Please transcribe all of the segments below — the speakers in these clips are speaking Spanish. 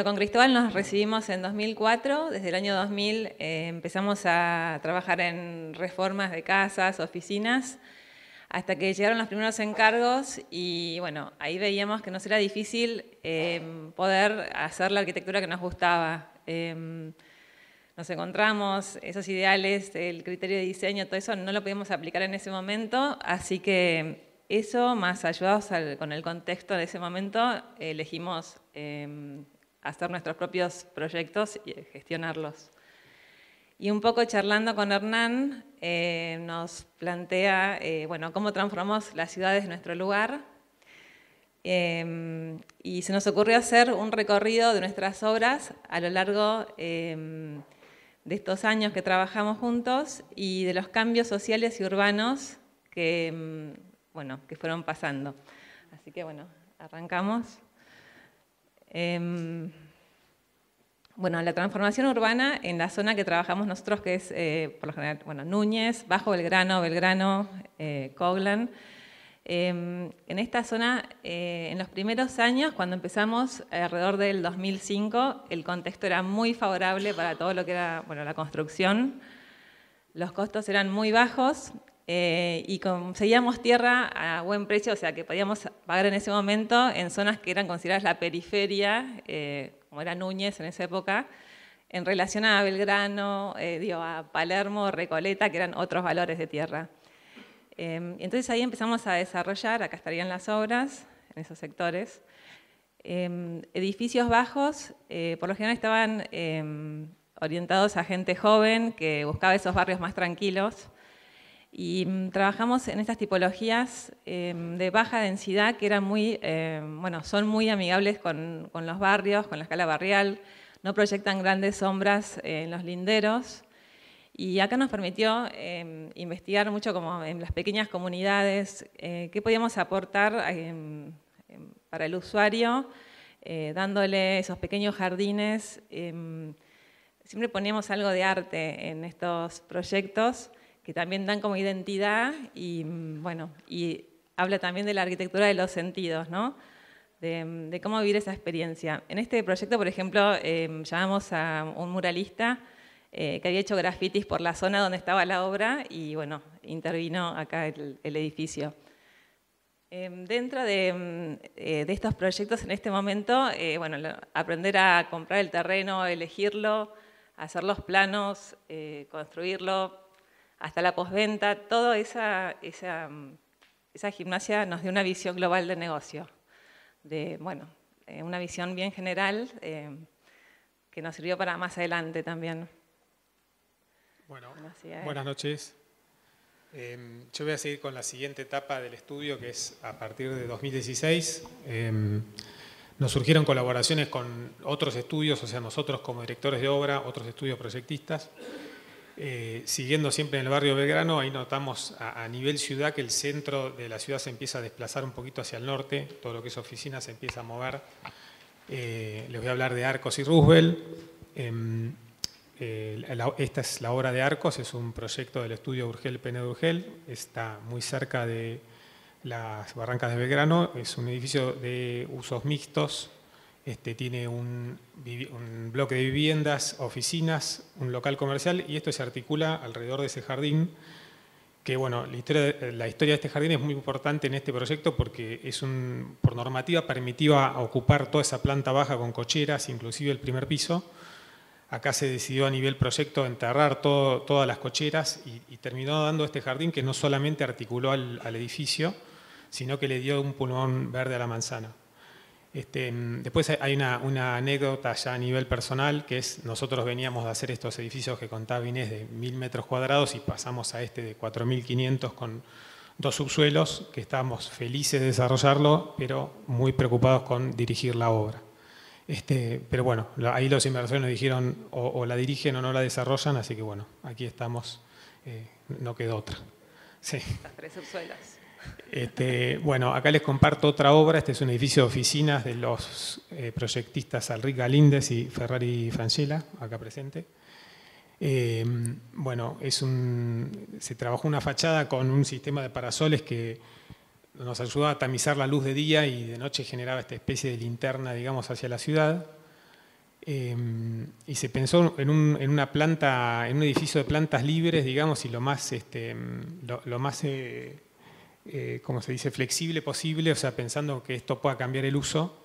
Bueno, con Cristóbal nos recibimos en 2004. Desde el año 2000 empezamos a trabajar en reformas de casas, oficinas, hasta que llegaron los primeros encargos y bueno, ahí veíamos que nos era difícil poder hacer la arquitectura que nos gustaba. Nos encontramos esos ideales, el criterio de diseño, todo eso no lo podíamos aplicar en ese momento, así que eso, más ayudados con el contexto de ese momento, elegimos hacer nuestros propios proyectos y gestionarlos. Y un poco charlando con Hernán, nos plantea bueno, cómo transformamos las ciudades de nuestro lugar. Y se nos ocurrió hacer un recorrido de nuestras obras a lo largo de estos años que trabajamos juntos y de los cambios sociales y urbanos que, bueno, que fueron pasando. Así que bueno, arrancamos. Bueno, la transformación urbana en la zona que trabajamos nosotros, que es por lo general, bueno, Núñez, Bajo Belgrano, Coglan. En esta zona, en los primeros años, cuando empezamos, alrededor del 2005, el contexto era muy favorable para todo lo que era, bueno, la construcción. Los costos eran muy bajos y conseguíamos tierra a buen precio, o sea que podíamos pagar en ese momento en zonas que eran consideradas la periferia, como era Núñez en esa época, en relación a Belgrano, a Palermo, Recoleta, que eran otros valores de tierra. Entonces ahí empezamos a desarrollar, acá estarían las obras, en esos sectores, edificios bajos, por lo general estaban orientados a gente joven que buscaba esos barrios más tranquilos, y trabajamos en estas tipologías de baja densidad que eran muy, bueno, son muy amigables con los barrios, con la escala barrial, no proyectan grandes sombras en los linderos. Y acá nos permitió investigar mucho como en las pequeñas comunidades, qué podíamos aportar para el usuario, dándole esos pequeños jardines. Siempre poníamos algo de arte en estos proyectos, que también dan como identidad y, bueno, y habla también de la arquitectura de los sentidos, ¿no? De cómo vivir esa experiencia. En este proyecto, por ejemplo, llamamos a un muralista que había hecho grafitis por la zona donde estaba la obra y, bueno, intervino acá el edificio. Dentro de estos proyectos en este momento, bueno, aprender a comprar el terreno, elegirlo, hacer los planos, construirlo, hasta la postventa, toda esa gimnasia nos dio una visión global de negocio, bueno, una visión bien general que nos sirvió para más adelante también. Bueno, buenas noches. Yo voy a seguir con la siguiente etapa del estudio, que es a partir de 2016. Nos surgieron colaboraciones con otros estudios, o sea, nosotros como directores de obra, otros estudios proyectistas. Siguiendo siempre en el barrio Belgrano, ahí notamos a nivel ciudad que el centro de la ciudad se empieza a desplazar un poquito hacia el norte, todo lo que es oficina se empieza a mover. Les voy a hablar de Arcos y Roosevelt. Esta es la obra de Arcos, es un proyecto del estudio Urgel Penedo Urgel, está muy cerca de las Barrancas de Belgrano, es un edificio de usos mixtos. Tiene un bloque de viviendas, oficinas, un local comercial y esto se articula alrededor de ese jardín que, bueno, la historia de este jardín es muy importante en este proyecto porque es por normativa permitía ocupar toda esa planta baja con cocheras, inclusive el primer piso. Acá se decidió a nivel proyecto enterrar todas las cocheras y terminó dando este jardín que no solamente articuló al edificio, sino que le dio un pulmón verde a la manzana. Después hay una anécdota ya a nivel personal, que es nosotros veníamos de hacer estos edificios que contaba Inés de 1000 metros cuadrados y pasamos a este de 4500 con 2 subsuelos, que estábamos felices de desarrollarlo, pero muy preocupados con dirigir la obra. Pero bueno, ahí los inversores nos dijeron o la dirigen o no la desarrollan, así que bueno, aquí estamos, no quedó otra. Sí. Las 3 subsuelos. Bueno, acá les comparto otra obra. Este es un edificio de oficinas de los proyectistas Alric Galíndez y Ferrari Francella, acá presente. Bueno, se trabajó una fachada con un sistema de parasoles que nos ayudaba a tamizar la luz de día y de noche generaba esta especie de linterna, digamos, hacia la ciudad. Y se pensó en una planta, en un edificio de plantas libres, digamos, y lo más, como se dice, flexible posible, o sea, pensando que esto pueda cambiar el uso.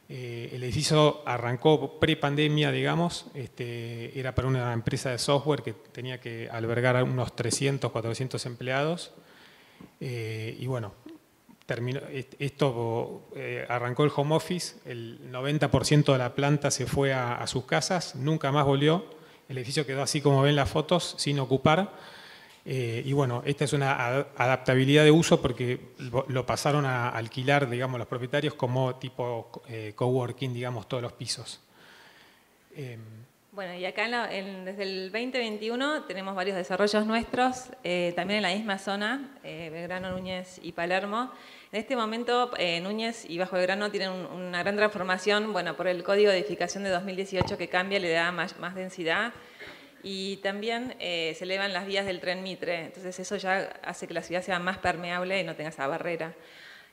El edificio arrancó pre-pandemia, digamos, era para una empresa de software que tenía que albergar a unos 300, 400 empleados. Y bueno, arrancó el home office, el 90% de la planta se fue a sus casas, nunca más volvió. El edificio quedó así como ven las fotos, sin ocupar. Y bueno, esta es una adaptabilidad de uso porque lo pasaron a alquilar, digamos, los propietarios como tipo coworking, digamos, todos los pisos. Bueno, y acá desde el 2021 tenemos varios desarrollos nuestros, también en la misma zona, Belgrano, Núñez y Palermo. En este momento, Núñez y Bajo Belgrano tienen una gran transformación, bueno, por el Código de Edificación de 2018 que cambia, le da más densidad. Y también se elevan las vías del tren Mitre, entonces eso ya hace que la ciudad sea más permeable y no tenga esa barrera.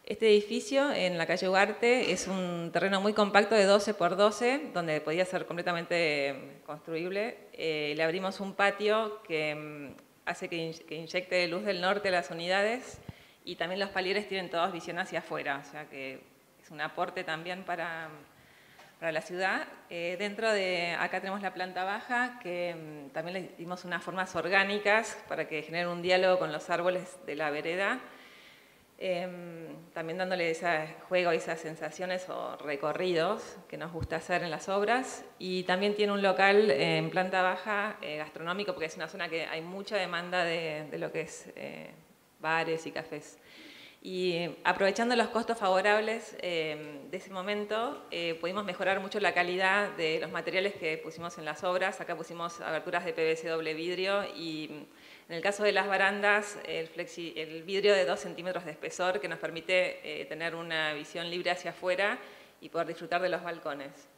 Este edificio en la calle Ugarte es un terreno muy compacto de 12 por 12, donde podía ser completamente construible. Le abrimos un patio que hace que inyecte luz del norte a las unidades y también los palieres tienen todos visión hacia afuera, o sea que es un aporte también para la ciudad. Acá tenemos la planta baja, que también le dimos unas formas orgánicas para que generen un diálogo con los árboles de la vereda, también dándole ese juego y esas sensaciones o recorridos que nos gusta hacer en las obras. Y también tiene un local en planta baja gastronómico, porque es una zona que hay mucha demanda de lo que es bares y cafés. Y aprovechando los costos favorables de ese momento, pudimos mejorar mucho la calidad de los materiales que pusimos en las obras. Acá pusimos aberturas de PVC doble vidrio y en el caso de las barandas, el vidrio de 2 centímetros de espesor que nos permite tener una visión libre hacia afuera y poder disfrutar de los balcones.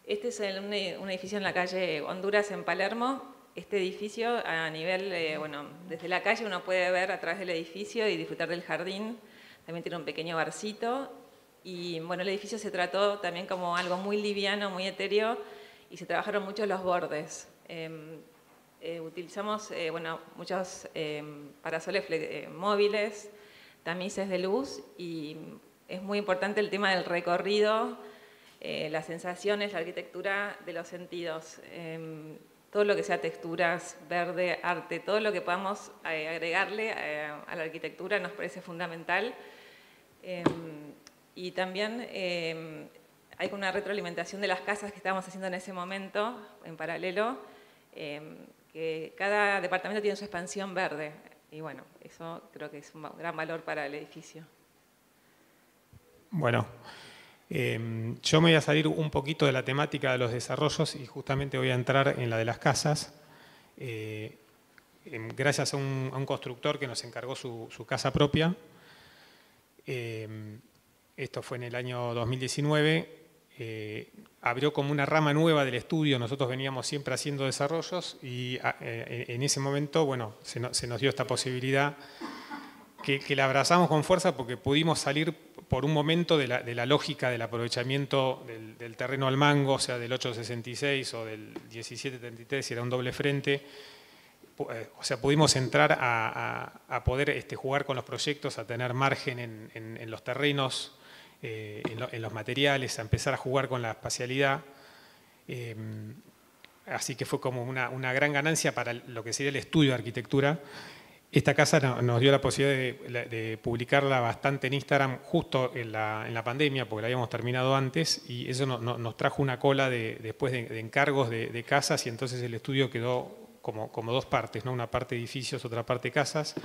Este es un edificio en la calle Honduras en Palermo. Este edificio a nivel, bueno, desde la calle uno puede ver a través del edificio y disfrutar del jardín. También tiene un pequeño barcito. Y bueno, el edificio se trató también como algo muy liviano, muy etéreo, y se trabajaron mucho los bordes. Utilizamos bueno, muchos parasoles móviles, tamices de luz, y es muy importante el tema del recorrido, las sensaciones, la arquitectura de los sentidos. Todo lo que sea texturas, verde, arte, todo lo que podamos agregarle a la arquitectura nos parece fundamental. Y también hay una retroalimentación de las casas que estábamos haciendo en ese momento, en paralelo, que cada departamento tiene su expansión verde. Y bueno, eso creo que es un gran valor para el edificio. Bueno. Yo me voy a salir un poquito de la temática de los desarrollos y justamente voy a entrar en la de las casas. Gracias a un constructor que nos encargó su casa propia. Esto fue en el año 2019. Abrió como una rama nueva del estudio. Nosotros veníamos siempre haciendo desarrollos y en ese momento, bueno, se nos dio esta posibilidad que la abrazamos con fuerza porque pudimos salir por un momento de la lógica del aprovechamiento del terreno al mango, o sea, del 866 o del 1733, si era un doble frente. O sea, pudimos entrar a poder jugar con los proyectos, a tener margen en los terrenos, en los materiales, a empezar a jugar con la espacialidad. Así que fue como una gran ganancia para lo que sería el estudio de arquitectura. Esta casa nos dio la posibilidad de publicarla bastante en Instagram justo en la pandemia, porque la habíamos terminado antes, y eso nos trajo una cola después de encargos de casas, y entonces el estudio quedó como dos partes, ¿no? Una parte edificios, otra parte casas.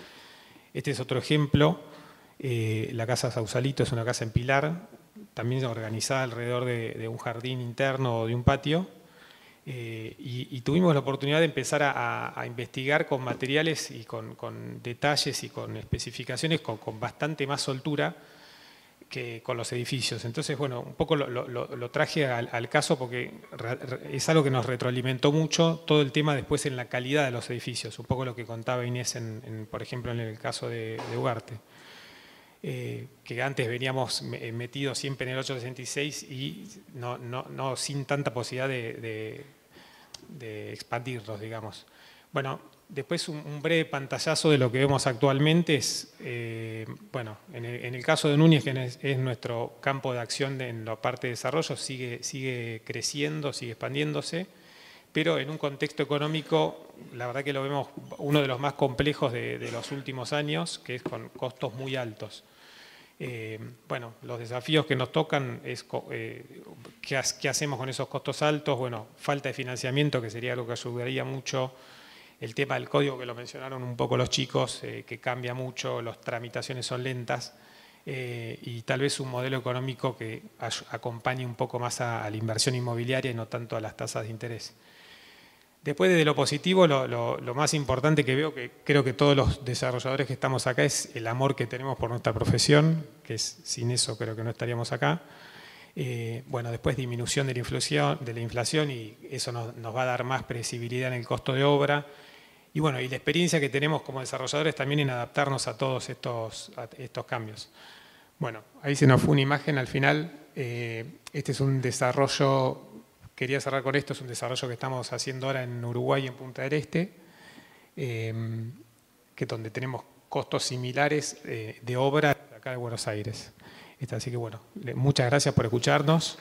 Este es otro ejemplo. La casa Sausalito es una casa en pilar, también organizada alrededor de un jardín interno o de un patio. Y tuvimos la oportunidad de empezar a investigar con materiales y con detalles y con especificaciones con bastante más soltura que con los edificios. Entonces, bueno, un poco lo traje al caso porque es algo que nos retroalimentó mucho todo el tema después en la calidad de los edificios, un poco lo que contaba Inés, por ejemplo, en el caso de Ugarte. que antes veníamos metidos siempre en el 866 y no sin tanta posibilidad de expandirlos, digamos. Bueno, después un breve pantallazo de lo que vemos actualmente es, bueno, en el caso de Núñez, que es nuestro campo de acción en la parte de desarrollo, sigue creciendo, sigue expandiéndose, pero en un contexto económico, la verdad que lo vemos uno de los más complejos de los últimos años, que es con costos muy altos. Bueno, los desafíos que nos tocan es ¿qué hacemos con esos costos altos? Bueno, falta de financiamiento, que sería algo que ayudaría mucho. El tema del código, que lo mencionaron un poco los chicos, que cambia mucho, las tramitaciones son lentas, y tal vez un modelo económico que acompañe un poco más a la inversión inmobiliaria y no tanto a las tasas de interés. Después, de lo positivo, lo más importante que veo, que creo que todos los desarrolladores que estamos acá, es el amor que tenemos por nuestra profesión, que sin eso creo que no estaríamos acá. Bueno, después disminución de la inflación y eso nos va a dar más previsibilidad en el costo de obra. Y bueno, y la experiencia que tenemos como desarrolladores también en adaptarnos a todos estos cambios. Bueno, ahí se nos fue una imagen al final. Este es un desarrollo, quería cerrar con esto, es un desarrollo que estamos haciendo ahora en Uruguay, en Punta del Este, que donde tenemos costos similares de obra acá de Buenos Aires. Así que bueno, muchas gracias por escucharnos.